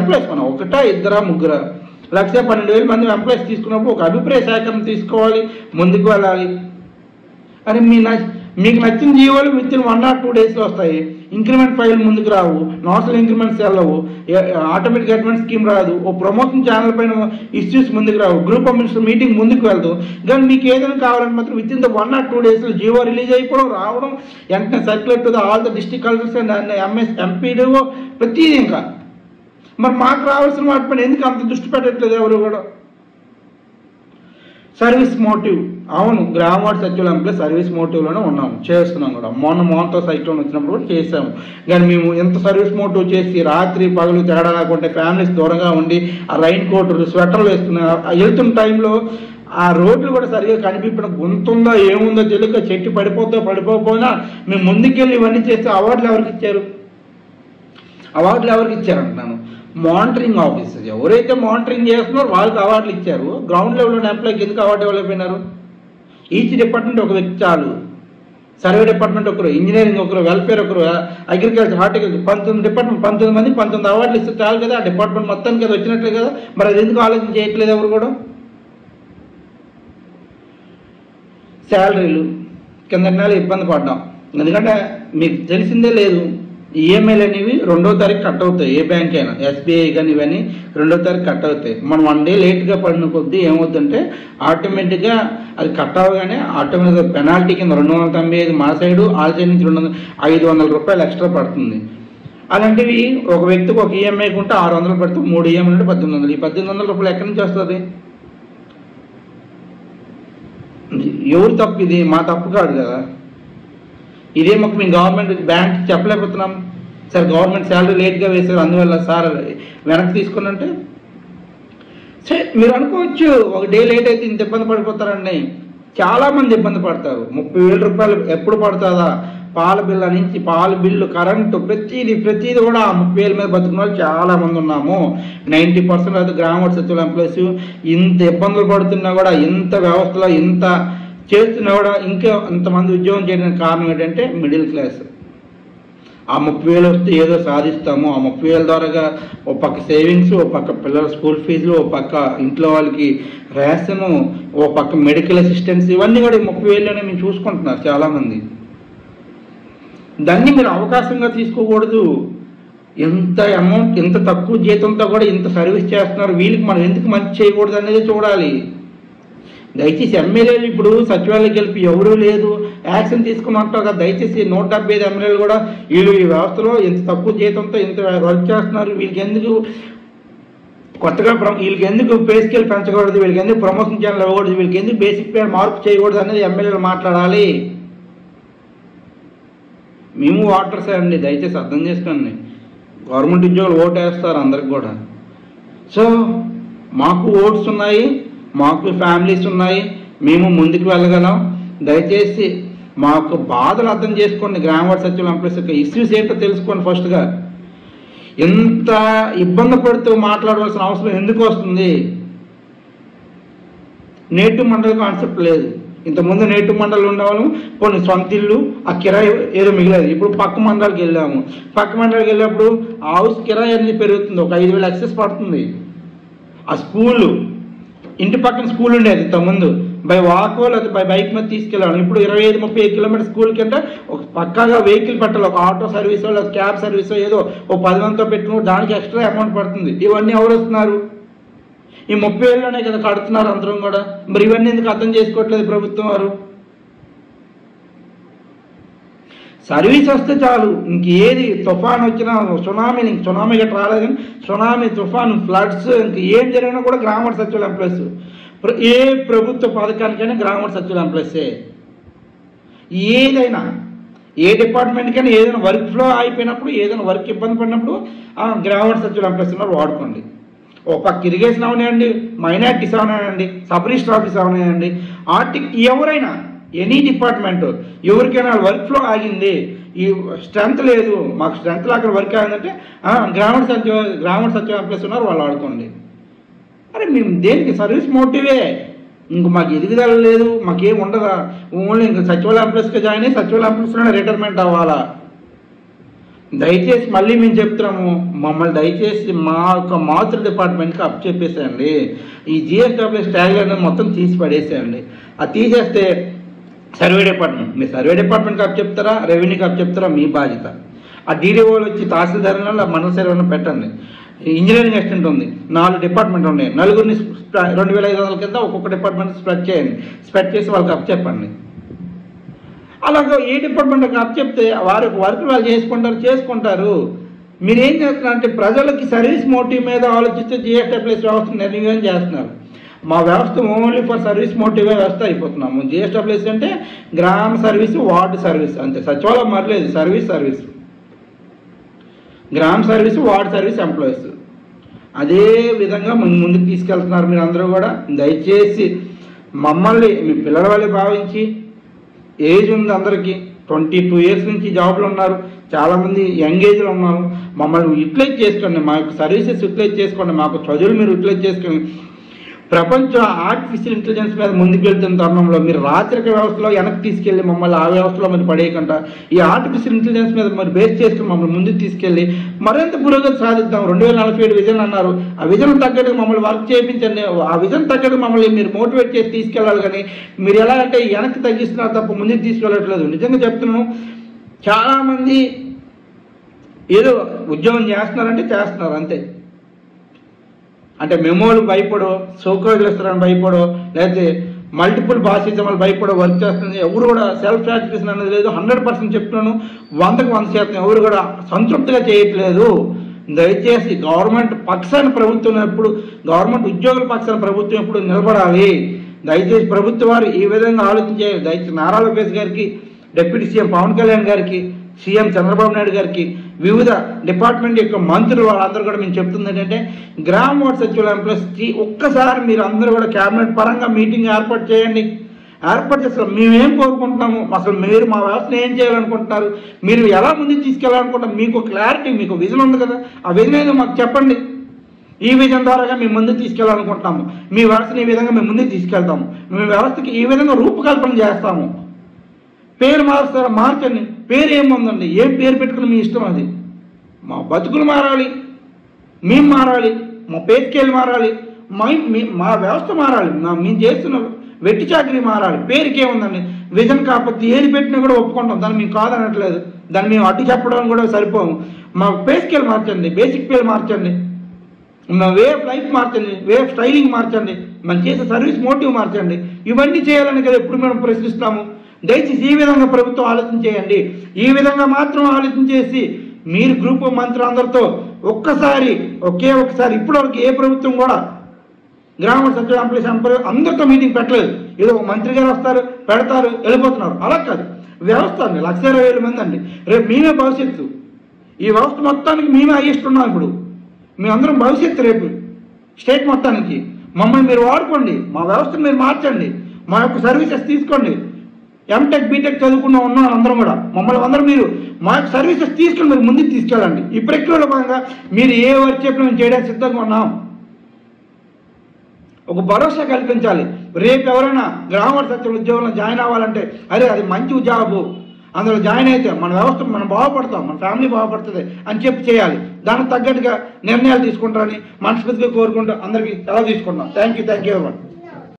Employees మనం ఒకటా ఇద్దరా ముగ్గురా 1,12,000 మంది ఎంప్లాయీస్ తీసుకున్నప్పుడు ఒక అభిప్రాయ సేకరణ తీసుకోవాలి, ముందుకు వెళ్ళాలి. అని మీకు నచ్చిన జీవోలు విత్ 1 or 2 daysలో వస్తాయి. ఇంక్రిమెంట్ ఫైల్ ముందుకు రావు, నోషనల్ ఇంక్రిమెంట్స్ వెళ్ళవు, ఆటోమేటిక్ అడ్వాన్స్ స్కీమ్ రాదు, ఓ ప్రమోషన్ ఛానల్ పైన ఇష్యూస్ ముందుకు రావు, గ్రూప్ ఆఫ్ మినిస్టర్ మీటింగ్ ముందుకు వెళ్తాం. కానీ మీకు ఏదైనా కావాలని మాత్రం విత్ ఇన్ ద 1 or 2 daysలో జీవో రిలీజ్ అయిపోవడం, రావడం, వెంటనే circulate to all the district collectors and MPDO ప్రతిదీ. ఇంకా మరి మాకు రావాల్సిన వాటిపైన ఎందుకు అంత దృష్టి పెట్టట్లేదు ఎవరు కూడా? సర్వీస్ మోటివ్, అవును, గ్రామ వార్డు సచివాలయం ఎంప్లాయ్ సర్వీస్ మోటివ్లోనే ఉన్నాము, చేస్తున్నాం కూడా. మోనతో సైక్లోన్ వచ్చినప్పుడు కూడా చేసాము. కానీ మేము ఎంత సర్వీస్ మోటివ్ చేసి రాత్రి పగలు తేడా లేకుంటే ఫ్యామిలీస్ దూరంగా ఉండి ఆ రైన్ కోట్లు స్వెటర్లు వేసుకున్న వెళ్తున్న టైంలో ఆ రోడ్లు కూడా సరిగా కనిపించడం, గుంతుందో ఏముందో తెలియక చెట్టు పడిపోకపోయినా మేము ముందుకెళ్ళి ఇవన్నీ చేస్తే అవార్డులు ఎవరికి ఇచ్చారు? అవార్డులు ఎవరికి ఇచ్చారంటున్నాను, మానిటరింగ్ ఆఫీసర్ ఎవరైతే మానిటరింగ్ చేస్తున్నారో వాళ్ళకి అవార్డులు ఇచ్చారు. గ్రౌండ్ లెవెల్లో ఎంప్లాయ్కి ఎందుకు అవార్డు ఇవ్వలేకపోయినారు? ఈచ్ డిపార్ట్మెంట్ ఒక వ్యక్తి చాలు. సర్వే డిపార్ట్మెంట్ ఒకరు, ఇంజనీరింగ్ ఒకరు, వెల్ఫేర్ ఒకరు, అగ్రికల్చర్, హార్టికల్చర్, 19 డిపార్ట్మెంట్, 19 మంది 19 అవార్డులు ఇస్తే చాలు కదా. ఆ డిపార్ట్మెంట్ మొత్తానికి అది వచ్చినట్లే కదా. మరి అది ఎందుకు ఆలోచన చేయట్లేదు ఎవరు కూడా? శాలరీలు కింద నెల ఇబ్బంది పడ్డాం, ఎందుకంటే మీకు తెలిసిందే లేదు, ఈఎంఐలు అనేవి 2వ తారీఖు కట్ అవుతాయి. ఏ బ్యాంక్ అయినా, ఎస్బీఐ కానీ ఇవన్నీ 2వ తారీఖు కట్ అవుతాయి. మనం 1 day లేట్గా పడిన కొద్దీ ఏమవుతుందంటే ఆటోమేటిక్గా అది కట్ అవ్వగానే ఆటోమేటిక్గా పెనాల్టీ కింద 295 మా సైడు, వాళ్ళ సైడ్ నుంచి 500 రూపాయలు ఎక్స్ట్రా పడుతుంది. అలాంటివి ఒక వ్యక్తికి ఒక ఈఎంఐకి ఉంటే 600 పడుతుంది, 3 ఈఎంఐ ఉంటే 1800. ఈ 1800 రూపాయలు ఎక్కడి నుంచి వస్తుంది? ఎవరు తప్పు? ఇది మా తప్పు కాదు కదా. ఇదే మాకు మేము గవర్నమెంట్ బ్యాంక్ చెప్పలేకపోతున్నాం. సార్ గవర్నమెంట్ శాలరీ లేట్గా వేశారు అందువల్ల సార్ వెనక్కి తీసుకున్నంటే సరే మీరు అనుకోవచ్చు, ఒక డే లేట్ అయితే ఇంత ఇబ్బంది పడిపోతారండి. చాలామంది ఇబ్బంది పడతారు. 30,000 రూపాయలు ఎప్పుడు పడుతుందా? పాల బిల్లు నుంచి పాల బిల్లు, కరెంటు, ప్రతిదీ కూడా 30,000 మీద బతుకున్న వాళ్ళు చాలామంది ఉన్నాము. 90% అయితే గ్రామ వార్డు సచివాలయ ఎంప్లాయీస్ ఇంత ఇబ్బందులు పడుతున్నా కూడా, ఇంత వ్యవస్థలో ఇంత చేస్తున్నా కూడా ఇంకా ఇంతమంది ఉద్యోగం చేయడానికి కారణం ఏంటంటే మిడిల్ క్లాస్. ఆ 30,000 వస్తే ఏదో సాధిస్తాము, ఆ 30,000 ద్వారాగా ఓ పక్క సేవింగ్స్, ఓ పక్క పిల్లల స్కూల్ ఫీజులు, ఓ పక్క ఇంట్లో వాళ్ళకి రేషను, ఓ పక్క మెడికల్ అసిస్టెన్స్, ఇవన్నీ కూడా 30,000లోనే మేము చూసుకుంటున్నారు చాలామంది. దాన్ని మీరు అవకాశంగా తీసుకోకూడదు. ఎంత అమౌంట్, ఎంత తక్కువ జీతంతో కూడా ఇంత సర్వీస్ చేస్తున్నారు, వీళ్ళకి మనం ఎందుకు మంచి చేయకూడదు అనేది చూడాలి. దయచేసి ఎమ్మెల్యేలు ఇప్పుడు సచివాలయం గెలిపి ఎవరూ లేదు యాక్షన్ తీసుకుని ఉంటారు కదా. దయచేసి 175 ఎమ్మెల్యేలు కూడా వీళ్ళు ఈ వ్యవస్థలో ఎంత తక్కువ జీతంతో ఎంత వర్క్ చేస్తున్నారు, వీళ్ళకి ఎందుకు కొత్తగా వీళ్ళకి ఎందుకు పే స్కేల్ పెంచకూడదు, వీళ్ళకి ఎందుకు ప్రమోషన్ ఛానల్ ఇవ్వకూడదు, వీళ్ళకి ఎందుకు బేసిక్ పే మార్పు చేయకూడదు అనేది ఎమ్మెల్యేలు మాట్లాడాలి. మేము ఓటర్సే అండి, దయచేసి అర్థం చేసుకోండి. గవర్నమెంట్ ఉద్యోగులు ఓటు వేస్తారు అందరికి కూడా. సో మాకు ఓట్స్ ఉన్నాయి, మాకు ఫ్యామిలీస్ ఉన్నాయి, మేము ముందుకు వెళ్ళగలం. దయచేసి మాకు బాధలు అర్థం చేసుకోండి. గ్రామ వార్డు సచివాలయం ఎంప్లాయీస్ యొక్క ఇష్యూస్ ఏంటో తెలుసుకోండి. ఫస్ట్గా ఎంత ఇబ్బంది పడుతూ మాట్లాడవలసిన అవసరం ఎందుకు వస్తుంది? నేటివ్ మండలి కాన్సెప్ట్ లేదు. ఇంతకుముందు నేటివ్ మండలి ఉండేవాళ్ళం, కొన్ని సొంత ఇల్లు, ఆ కిరాయి ఏదో మిగిలేదు. ఇప్పుడు పక్క మండలికి వెళ్ళాము, పక్క మండలికి వెళ్ళినప్పుడు హౌస్ కిరాయి అనేది పెరుగుతుంది, ఒక 5,000 ఎక్సెస్ పడుతుంది. ఆ స్కూలు, ఇంటి పక్కన స్కూల్ ఉండేది ఇంతకుముందు, బై వాకో లేకపోతే బై బైక్ మీద తీసుకెళ్ళాను. ఇప్పుడు 25-30 కిలోమీటర్ స్కూల్కి అంటే ఒక పక్కాగా వెహికల్ పెట్టాలి, ఒక ఆటో సర్వీసో లేదా క్యాబ్ సర్వీసో ఏదో ఓ 10 మందితో పెట్టుకుని దానికి ఎక్స్ట్రా అమౌంట్ పడుతుంది. ఇవన్నీ ఎవరు వస్తున్నారు? ఈ 30,000లోనే కదా కడుతున్నారు అందరం కూడా. మరి ఇవన్నీ ఎందుకు అర్థం చేసుకోవట్లేదు ప్రభుత్వం వారు? సర్వీస్ వస్తే చాలు, ఇంకేది తుఫాన్ వచ్చినా, సునామీ గట్రా రాలేదు కానీ సునామీ, తుఫాను, ఫ్లడ్స్, ఇంక ఏం జరిగినా కూడా గ్రామ వార్డు సచివాలయ ఎంప్లాయీస్. ఏ ప్రభుత్వ పథకానికైనా గ్రామ వార్డు సచివాలయ ఎంప్లాయీసే. ఏదైనా ఏ డిపార్ట్మెంట్కైనా ఏదైనా వర్క్ ఫ్లో అయిపోయినప్పుడు, ఏదైనా వర్క్ ఇబ్బంది పడినప్పుడు గ్రామ వార్డు సచివాలయ ఎంప్లాయీస్ ఉన్నారు, వాడుకోండి. ఓ పక్క ఇరిగేషన్ అవనాయండి, మైనారిటీస్ అవనాయండి, సబ్ రిజిస్టర్ ఆఫీస్ అవనాయండి, ఎవరైనా ఎనీ డిపార్ట్మెంట్ ఎవరికైనా వర్క్ ఫ్లో ఆగింది, ఈ స్ట్రెంత్ లేదు, మాకు స్ట్రెంత్ అక్కడ వర్క్ ఆగిందంటే గ్రామ వార్డు సచివాలయం ఎంప్లాయీస్ ఉన్నారు, వాళ్ళు ఆడుకోండి. అరే మేము దేనికి? సర్వీస్ మోటివే. ఇంక మాకు ఎదుగుదల లేదు, మాకేం ఉండదా? ఓన్లీ ఇంక సచివాలయ ఎంప్లాయీస్గా జాయిన్ అయ్యి సచివాలయ ఎంప్లాయీస్లోనే రిటైర్మెంట్ అవ్వాలా? దయచేసి మళ్ళీ మేము చెప్తున్నాము, మమ్మల్ని దయచేసి మా యొక్క మాతృ డిపార్ట్మెంట్కి అప్ చెప్పేసేయండి. ఈ జిఎస్డబ్ల్యూఎస్ ట్యాగ్ అనేది మొత్తం తీసి పడేసేయండి. అది తీసేస్తే సర్వే డిపార్ట్మెంట్, మీరు సర్వే డిపార్ట్మెంట్కి అప్ చెప్తారా, రెవెన్యూకి అప్ చెప్తారా, మీ బాధ్యత. ఆ డీడీఓలు వచ్చి తహసీల్దారులలో మండల సర్వేను పెట్టండి. ఇంజనీరింగ్ అసిస్టెంట్ ఉంది, 4 డిపార్ట్మెంట్ ఉన్నాయి, నలుగురిని 2500 కింద ఒక్కొక్క డిపార్ట్మెంట్ స్ప్రెడ్ చేయండి. స్ప్రెడ్ చేసి వాళ్ళకి అప్ చెప్పండి. అలాగే ఏ డిపార్ట్మెంట్కి అప్ చెప్తే వారి వర్క్ వాళ్ళు చేసుకుంటారు. మీరు ఏం చేస్తున్నారంటే ప్రజలకి సర్వీస్ మోటివ్ మీద ఆలోచిస్తే జిఎస్డబ్ల్యూఎస్ వ్యవస్థ నిర్వహణ చేస్తున్నారు. మా వ్యవస్థ ఓన్లీ ఫర్ సర్వీస్ మోటివ్ వ్యవస్థ అయిపోతున్నాము. జిఎస్డబ్ల్యూఎస్ అంటే గ్రామ సర్వీస్, వార్డు సర్వీస్ అంతే. సచివాలయం మరలేదు, సర్వీస్ గ్రామ సర్వీస్, వార్డు సర్వీస్ ఎంప్లాయీస్. అదే విధంగా ముందుకు తీసుకెళ్తున్నారు. మీరు అందరూ కూడా దయచేసి మమ్మల్ని మీ పిల్లల వల్లే భావించి, ఏజ్ ఉంది అందరికీ, 22 years నుంచి జాబ్లు ఉన్నారు, చాలామంది యంగ్ ఏజ్లో ఉన్నారు. మమ్మల్ని యూటిలైజ్ చేసుకోండి, మా యొక్క సర్వీసెస్ యూటిలైజ్ చేసుకోండి, మాకు చదువులు మీరు యూటిలైజ్ చేసుకోండి. ప్రపంచం ఆర్టిఫిషియల్ ఇంటెలిజెన్స్ మీద ముందుకు వెళ్తున్న తరుణంలో మీరు రాత్రిక వ్యవస్థలో వెనక్కి తీసుకెళ్ళి మమ్మల్ని ఆ వ్యవస్థలో మరి పడేయకుండా ఈ ఆర్టిఫిషియల్ ఇంటెలిజెన్స్ మీద మరి బేస్ చేసుకుని మమ్మల్ని ముందుకు తీసుకెళ్ళి మరింత పురోగతి సాధిద్దాం. 2047 విజన్ అన్నారు, ఆ విజన్ తగ్గట్టుగా మమ్మల్ని వర్క్ చేయించండి. ఆ విజన్ తగ్గట్టుగా మమ్మల్ని మీరు మోటివేట్ చేసి తీసుకెళ్ళాలి. కానీ మీరు ఎలా అంటే వెనక్కి తగ్గిస్తున్నారు తప్ప ముందుకు తీసుకెళ్ళట్లేదు. నిజంగా చెప్తున్నాను, చాలామంది ఏదో ఉద్యోగం చేస్తున్నారంటే చేస్తున్నారు అంతే. అంటే మెమోలు భయపడో, సోకాజులు ఇస్తారని భయపడో, లేకపోతే మల్టిపుల్ బాసిజం భయపడో వర్క్ చేస్తుంది. ఎవరు కూడా సెల్ఫ్ సాటిస్ఫాక్షన్ అనేది లేదు. 100% చెప్తున్నాను, 100% ఎవరు కూడా సంతృప్తిగా చేయట్లేదు. దయచేసి గవర్నమెంట్ పక్షాన ప్రభుత్వం ఎప్పుడు, గవర్నమెంట్ ఉద్యోగుల పక్షాన ప్రభుత్వం ఎప్పుడు నిలబడాలి. దయచేసి ప్రభుత్వం వారు ఈ విధంగా ఆలోచించాలి. దయచేసి నారా లోకేష్ గారికి, డిప్యూటీ సీఎం పవన్ కళ్యాణ్ గారికి, సీఎం చంద్రబాబు నాయుడు గారికి, వివిధ డిపార్ట్మెంట్ యొక్క మంత్రులు వాళ్ళందరూ కూడా మేము చెప్తుంది ఏంటంటే గ్రామ వార్డు సచివాలయం ప్లస్కి ఒక్కసారి మీరు అందరూ కూడా క్యాబినెట్ పరంగా మీటింగ్ ఏర్పాటు చేయండి. ఏర్పాటు చేస్తే మేమేం కోరుకుంటున్నాము, అసలు మీరు మా వ్యవస్థను ఏం చేయాలనుకుంటున్నారు, మీరు ఎలా ముందుకు తీసుకెళ్ళాలనుకుంటారు, మీకు క్లారిటీ, మీకు విజన్ ఉంది కదా, ఆ విజన్ ఏదో మాకు చెప్పండి. ఈ విజన్ ద్వారాగా మేము ముందుకు తీసుకెళ్ళాలనుకుంటున్నాము, మీ వ్యవస్థను ఈ విధంగా మేము ముందుకు తీసుకెళ్తాము, మీ వ్యవస్థకి ఈ విధంగా రూపకల్పన చేస్తాము. పేరు మారుస్తారా, మార్చండి. పేరు ఏముందండి, ఏం పేరు పెట్టుకుని మీ ఇష్టం. అది మా బతుకులు మారాలి, మేము మారాలి, మా పే స్కేల్ మారాలి, మా వ్యవస్థ మారాలి, మేము చేస్తున్న వెట్టి చాకరీ మారాలి. పేరుకి ఏముందండి, విజన్ కాకపోతే ఏది పెట్టినా కూడా ఒప్పుకుంటాం, దాన్ని మేము కాదనట్లేదు, దాన్ని మేము అడ్డు చెప్పడం కూడా సరిపోము. మా పే స్కేల్ మార్చండి, బేసిక్ పే మార్చండి, మా వే ఆఫ్ లైఫ్ మార్చండి, వే ఆఫ్ స్టైలింగ్ మార్చండి, మనం చేసే సర్వీస్ మోటివ్ మార్చండి. ఇవన్నీ చేయాలని కదా ఎప్పుడు మేము ప్రశ్నిస్తాము. దయచేసి ఈ విధంగా ప్రభుత్వం ఆలోచించేయండి. ఈ విధంగా మాత్రం ఆలోచించేసి మీరు గ్రూప్ మంత్రులందరితో ఒకే ఒకసారి ఇప్పటివరకు ఏ ప్రభుత్వం కూడా గ్రామ సచివాలయం అందరితో మీటింగ్ పెట్టలేదు. ఏదో ఒక మంత్రి గారు వస్తారు, పెడతారు, వెళ్ళిపోతున్నారు. అలా కాదు, వ్యవస్థ అండి 1,20,000 మంది అండి. రేపు మేమే భవిష్యత్తు, ఈ వ్యవస్థ మొత్తానికి మేమే అయ్యిస్తున్నాం. ఇప్పుడు మేమందరం భవిష్యత్తు రేపు స్టేట్ మొత్తానికి. మమ్మల్ని మీరు వాడుకోండి, మా వ్యవస్థను మీరు మార్చండి, మా యొక్క సర్వీసెస్ తీసుకోండి. ఎంటెక్ బీటెక్ చదువుకున్న ఉన్నాం అందరం కూడా, మమ్మల్ని అందరూ మీరు మా యొక్క సర్వీసెస్ తీసుకుని మీరు ముందుకు తీసుకెళ్ళండి. ఈ ప్రక్రియలో భాగంగా మీరు ఏ వర్క్ చెప్పినా మేము చేయడానికి సిద్ధంగా ఉన్నాం. ఒక భరోసా కల్పించాలి. రేపు ఎవరైనా గ్రామ సచివ ఉద్యోగంలో జాయిన్ అవ్వాలంటే అరే అది మంచి జాబు, అందులో జాయిన్ అయితే మన వ్యవస్థ మనం బాగుపడతాం, మన ఫ్యామిలీ బాగుపడుతుంది అని చెప్పి చేయాలి. దానికి తగ్గట్టుగా నిర్ణయాలు తీసుకుంటారని మనస్ఫూర్తిగా కోరుకుంటూ అందరికీ సెలవు తీసుకుంటాం. థ్యాంక్ యూ ఎవరి.